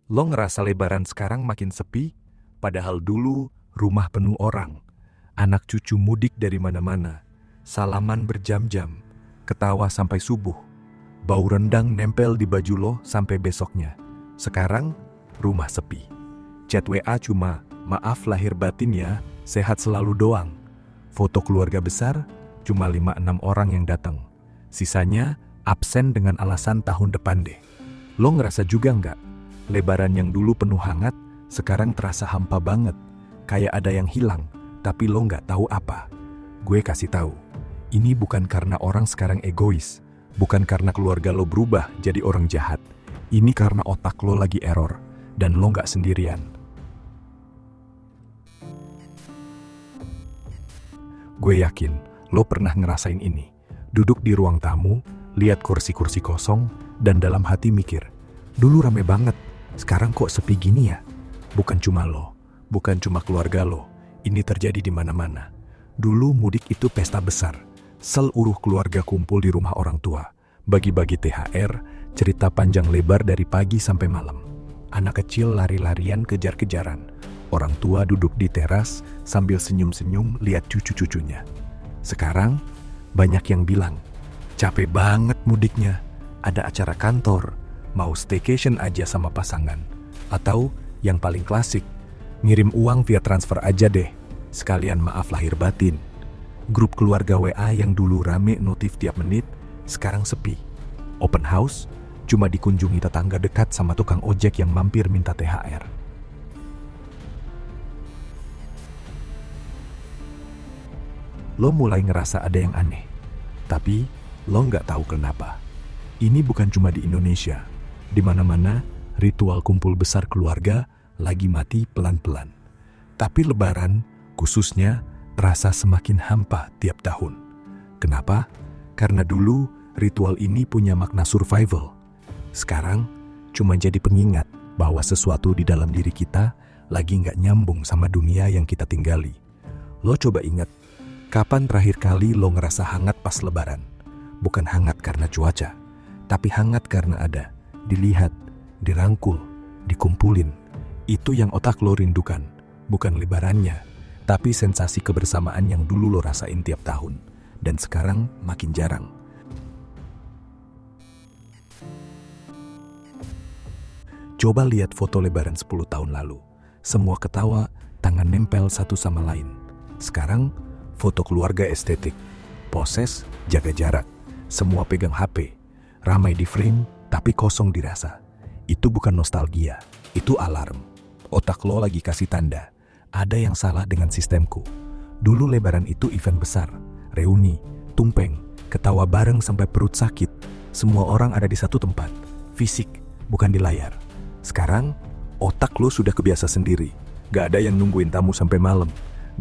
Lo ngerasa Lebaran sekarang makin sepi, padahal dulu rumah penuh orang. Anak cucu mudik dari mana-mana, salaman berjam-jam, ketawa sampai subuh. Bau rendang nempel di baju lo sampai besoknya. Sekarang, rumah sepi. Chat WA cuma, maaf lahir batin ya, sehat selalu doang. Foto keluarga besar, cuma 5-6 orang yang datang. Sisanya, absen dengan alasan tahun depan deh. Lo ngerasa juga nggak? Lebaran yang dulu penuh hangat, sekarang terasa hampa banget. Kayak ada yang hilang, tapi lo nggak tahu apa. Gue kasih tahu, ini bukan karena orang sekarang egois. Bukan karena keluarga lo berubah jadi orang jahat. Ini karena otak lo lagi error, dan lo nggak sendirian. Gue yakin, lo pernah ngerasain ini. Duduk di ruang tamu, lihat kursi-kursi kosong, dan dalam hati mikir, dulu rame banget. Sekarang kok sepi gini ya? Bukan cuma lo, bukan cuma keluarga lo. Ini terjadi di mana-mana. Dulu mudik itu pesta besar. Seluruh keluarga kumpul di rumah orang tua. Bagi-bagi THR, cerita panjang lebar dari pagi sampai malam. Anak kecil lari-larian kejar-kejaran. Orang tua duduk di teras sambil senyum-senyum lihat cucu-cucunya. Sekarang, banyak yang bilang, capek banget mudiknya. Ada acara kantor, mau staycation aja sama pasangan. Atau yang paling klasik, ngirim uang via transfer aja deh, sekalian maaf lahir batin. Grup keluarga WA yang dulu rame notif tiap menit, sekarang sepi. Open house, cuma dikunjungi tetangga dekat sama tukang ojek yang mampir minta THR. Lo mulai ngerasa ada yang aneh, tapi lo nggak tahu kenapa. Ini bukan cuma di Indonesia. Di mana-mana, ritual kumpul besar keluarga lagi mati pelan-pelan. Tapi Lebaran, khususnya, terasa semakin hampa tiap tahun. Kenapa? Karena dulu ritual ini punya makna survival. Sekarang, cuma jadi pengingat bahwa sesuatu di dalam diri kita lagi nggak nyambung sama dunia yang kita tinggali. Lo coba ingat, kapan terakhir kali lo ngerasa hangat pas Lebaran? Bukan hangat karena cuaca, tapi hangat karena ada. Dilihat, dirangkul, dikumpulin. Itu yang otak lo rindukan, bukan lebarannya, tapi sensasi kebersamaan yang dulu lo rasain tiap tahun, dan sekarang makin jarang. Coba lihat foto lebaran 10 tahun lalu. Semua ketawa, tangan nempel satu sama lain. Sekarang, foto keluarga estetik, poses, jaga jarak, semua pegang HP, ramai di frame, tapi kosong dirasa. Itu bukan nostalgia, itu alarm. Otak lo lagi kasih tanda, ada yang salah dengan sistemku. Dulu lebaran itu event besar, reuni, tumpeng, ketawa bareng sampai perut sakit. Semua orang ada di satu tempat, fisik, bukan di layar. Sekarang, otak lo sudah kebiasa sendiri. Gak ada yang nungguin tamu sampai malam.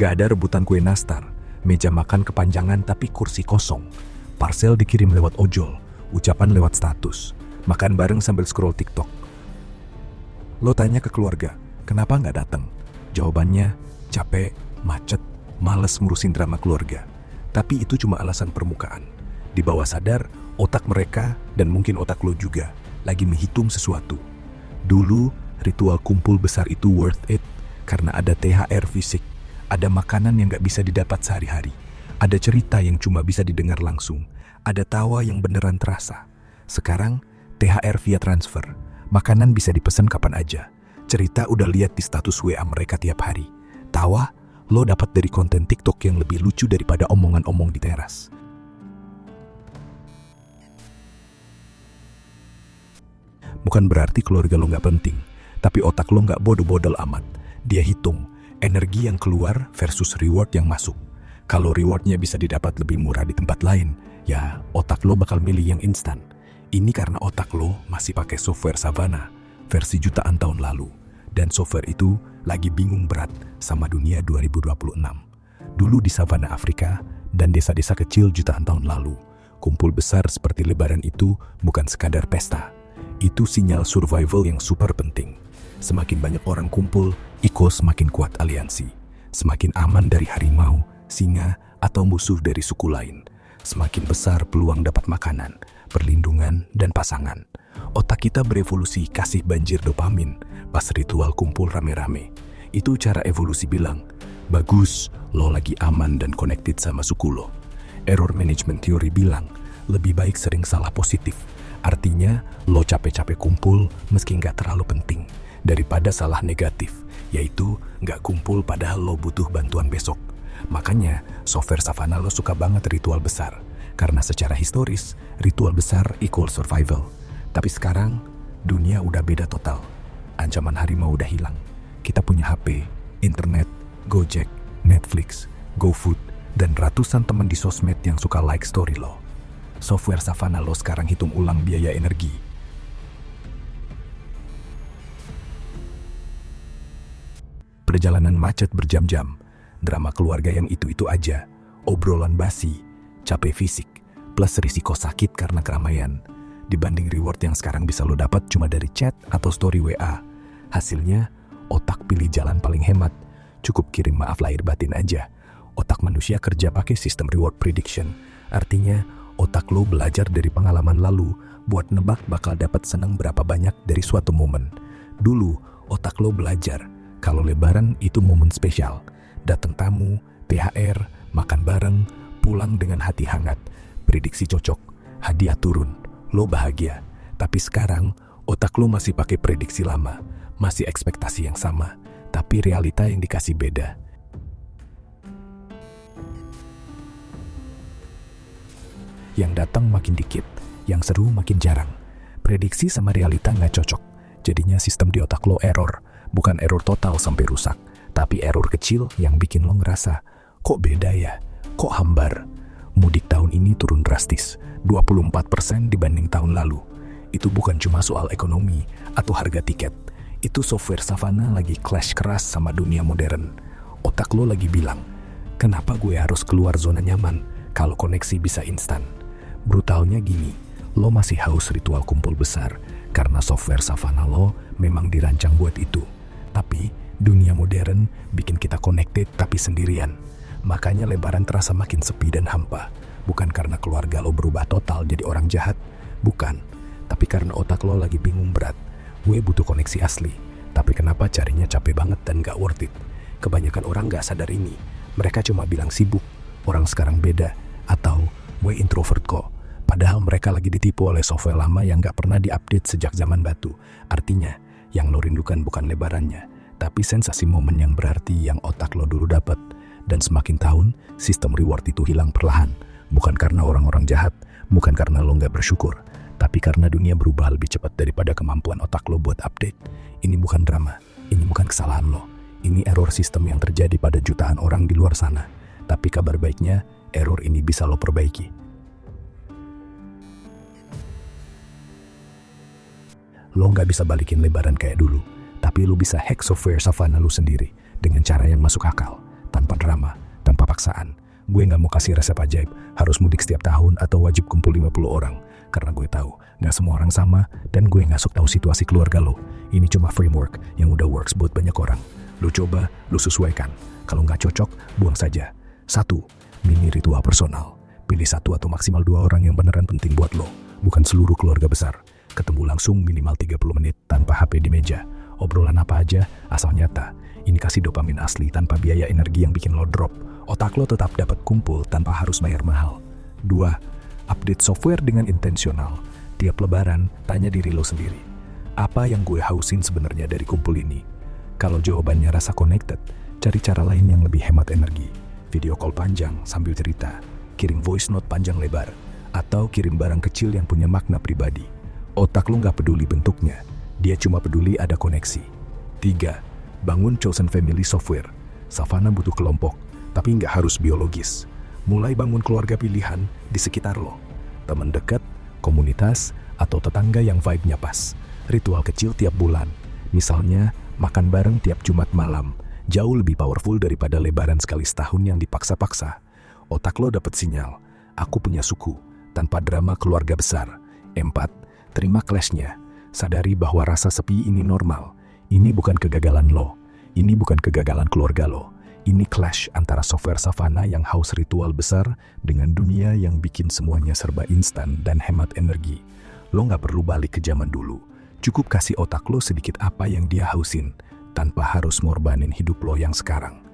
Gak ada rebutan kue nastar, meja makan kepanjangan tapi kursi kosong. Parcel dikirim lewat ojol, ucapan lewat status. Makan bareng sambil scroll TikTok. Lo tanya ke keluarga, kenapa nggak datang? Jawabannya, capek, macet, males ngurusin drama keluarga. Tapi itu cuma alasan permukaan. Di bawah sadar, otak mereka, dan mungkin otak lo juga, lagi menghitung sesuatu. Dulu, ritual kumpul besar itu worth it, karena ada THR fisik, ada makanan yang nggak bisa didapat sehari-hari, ada cerita yang cuma bisa didengar langsung, ada tawa yang beneran terasa. Sekarang, THR via transfer, makanan bisa dipesan kapan aja. Cerita udah lihat di status WA mereka tiap hari. Tawa, lo dapat dari konten TikTok yang lebih lucu daripada omongan-omong di teras. Bukan berarti keluarga lo nggak penting, tapi otak lo nggak bodoh-bodoh amat. Dia hitung energi yang keluar versus reward yang masuk. Kalau rewardnya bisa didapat lebih murah di tempat lain, ya otak lo bakal milih yang instan. Ini karena otak lo masih pakai software Savannah versi jutaan tahun lalu. Dan software itu lagi bingung berat sama dunia 2026. Dulu di Savannah Afrika dan desa-desa kecil jutaan tahun lalu, kumpul besar seperti Lebaran itu bukan sekadar pesta. Itu sinyal survival yang super penting. Semakin banyak orang kumpul, semakin kuat aliansi. Semakin aman dari harimau, singa, atau musuh dari suku lain. Semakin besar peluang dapat makanan, perlindungan, dan pasangan. Otak kita berevolusi kasih banjir dopamin pas ritual kumpul rame-rame. Itu cara evolusi bilang, bagus, lo lagi aman dan connected sama suku lo. Error management theory bilang, lebih baik sering salah positif. Artinya, lo capek-capek kumpul meski nggak terlalu penting, daripada salah negatif, yaitu nggak kumpul padahal lo butuh bantuan besok. Makanya, software Savana lo suka banget ritual besar. Karena secara historis, ritual besar equal survival. Tapi sekarang, dunia udah beda total. Ancaman harimau udah hilang. Kita punya HP, internet, Gojek, Netflix, GoFood, dan ratusan teman di sosmed yang suka like story lo. Software Savana lo sekarang hitung ulang biaya energi. Perjalanan macet berjam-jam, drama keluarga yang itu-itu aja, obrolan basi, capek fisik, plus risiko sakit karena keramaian. Dibanding reward yang sekarang bisa lo dapat cuma dari chat atau story WA. Hasilnya, otak pilih jalan paling hemat. Cukup kirim maaf lahir batin aja. Otak manusia kerja pakai sistem reward prediction. Artinya, otak lo belajar dari pengalaman lalu buat nebak bakal dapat senang berapa banyak dari suatu momen. Dulu, otak lo belajar kalau Lebaran itu momen spesial. Datang tamu, THR, makan bareng, pulang dengan hati hangat. Prediksi cocok, hadiah turun, lo bahagia. Tapi sekarang, otak lo masih pakai prediksi lama, masih ekspektasi yang sama, tapi realita yang dikasih beda. Yang datang makin dikit, yang seru makin jarang. Prediksi sama realita nggak cocok. Jadinya sistem di otak lo error. Bukan error total sampai rusak, tapi error kecil yang bikin lo ngerasa, kok beda ya? Kok hambar? Mudik tahun ini turun drastis, 24% dibanding tahun lalu. Itu bukan cuma soal ekonomi atau harga tiket. Itu software Savana lagi clash keras sama dunia modern. Otak lo lagi bilang, kenapa gue harus keluar zona nyaman kalau koneksi bisa instan? Brutalnya gini, lo masih haus ritual kumpul besar karena software Savana lo memang dirancang buat itu. Tapi dunia modern bikin kita connected tapi sendirian. Makanya Lebaran terasa makin sepi dan hampa. Bukan karena keluarga lo berubah total jadi orang jahat, bukan. Tapi karena otak lo lagi bingung berat. Gue butuh koneksi asli, tapi kenapa carinya capek banget dan gak worth it? Kebanyakan orang gak sadar ini. Mereka cuma bilang sibuk, orang sekarang beda, atau gue introvert kok. Padahal mereka lagi ditipu oleh software lama yang gak pernah diupdate sejak zaman batu. Artinya, yang lo rindukan bukan lebarannya, tapi sensasi momen yang berarti yang otak lo dulu dapat. Dan semakin tahun, sistem reward itu hilang perlahan. Bukan karena orang-orang jahat, bukan karena lo gak bersyukur, tapi karena dunia berubah lebih cepat daripada kemampuan otak lo buat update. Ini bukan drama, ini bukan kesalahan lo. Ini error sistem yang terjadi pada jutaan orang di luar sana. Tapi kabar baiknya, error ini bisa lo perbaiki. Lo nggak bisa balikin Lebaran kayak dulu, tapi lo bisa hack software Savana lo sendiri dengan cara yang masuk akal, tanpa drama, tanpa paksaan. Gue nggak mau kasih resep ajaib, harus mudik setiap tahun atau wajib kumpul 50 orang. Karena gue tahu, nggak semua orang sama, dan gue nggak sok tahu situasi keluarga lo. Ini cuma framework yang udah works buat banyak orang. Lo coba, lo sesuaikan. Kalau nggak cocok, buang saja. 1. Mini ritual personal. Pilih 1 atau maksimal 2 orang yang beneran penting buat lo, bukan seluruh keluarga besar. Ketemu langsung minimal 30 menit tanpa HP di meja. Obrolan apa aja, asal nyata. Ini kasih dopamin asli tanpa biaya energi yang bikin lo drop. Otak lo tetap dapat kumpul tanpa harus bayar mahal. 2. Update software dengan intensional. Tiap lebaran, tanya diri lo sendiri. Apa yang gue hausin sebenarnya dari kumpul ini? Kalau jawabannya rasa connected, cari cara lain yang lebih hemat energi. Video call panjang sambil cerita. Kirim voice note panjang lebar. Atau kirim barang kecil yang punya makna pribadi. Otak lo gak peduli bentuknya, dia cuma peduli ada koneksi. 3. Bangun chosen family software. Savana butuh kelompok, tapi nggak harus biologis. Mulai bangun keluarga pilihan di sekitar lo. Teman dekat, komunitas, atau tetangga yang vibe-nya pas. Ritual kecil tiap bulan. Misalnya, makan bareng tiap Jumat malam. Jauh lebih powerful daripada Lebaran sekali setahun yang dipaksa-paksa. Otak lo dapet sinyal, aku punya suku, tanpa drama keluarga besar. 4. Terima clash-nya. Sadari bahwa rasa sepi ini normal. Ini bukan kegagalan lo. Ini bukan kegagalan keluarga lo. Ini clash antara software Savana yang haus ritual besar dengan dunia yang bikin semuanya serba instan dan hemat energi. Lo nggak perlu balik ke zaman dulu. Cukup kasih otak lo sedikit apa yang dia hausin, tanpa harus ngorbanin hidup lo yang sekarang.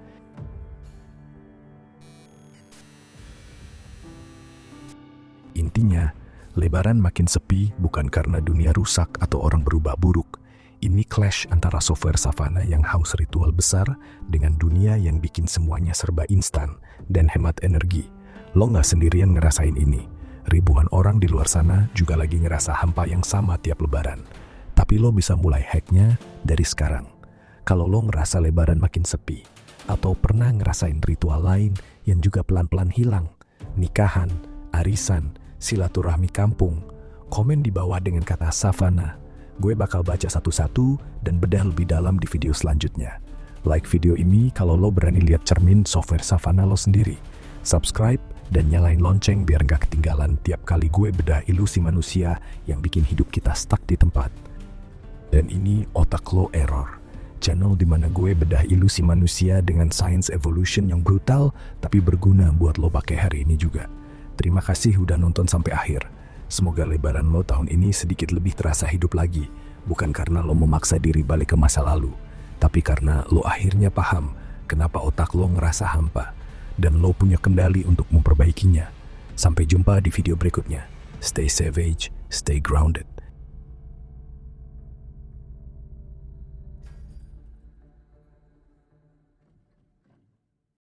Intinya, lebaran makin sepi bukan karena dunia rusak atau orang berubah buruk. Ini clash antara software Savana yang haus ritual besar dengan dunia yang bikin semuanya serba instan dan hemat energi. Lo nggak sendirian ngerasain ini. Ribuan orang di luar sana juga lagi ngerasa hampa yang sama tiap lebaran. Tapi lo bisa mulai hacknya dari sekarang. Kalau lo ngerasa lebaran makin sepi, atau pernah ngerasain ritual lain yang juga pelan-pelan hilang, nikahan, arisan, silaturahmi kampung, komen di bawah dengan kata Savana. Gue bakal baca satu-satu dan bedah lebih dalam di video selanjutnya. Like video ini kalau lo berani lihat cermin software Savana lo sendiri. Subscribe dan nyalain lonceng biar gak ketinggalan tiap kali gue bedah ilusi manusia yang bikin hidup kita stuck di tempat. Dan ini Otak Lo Error, channel di mana gue bedah ilusi manusia dengan science evolution yang brutal tapi berguna buat lo pakai hari ini juga. Terima kasih udah nonton sampai akhir. Semoga lebaran lo tahun ini sedikit lebih terasa hidup lagi. Bukan karena lo memaksa diri balik ke masa lalu, tapi karena lo akhirnya paham kenapa otak lo ngerasa hampa. Dan lo punya kendali untuk memperbaikinya. Sampai jumpa di video berikutnya. Stay savage, stay grounded.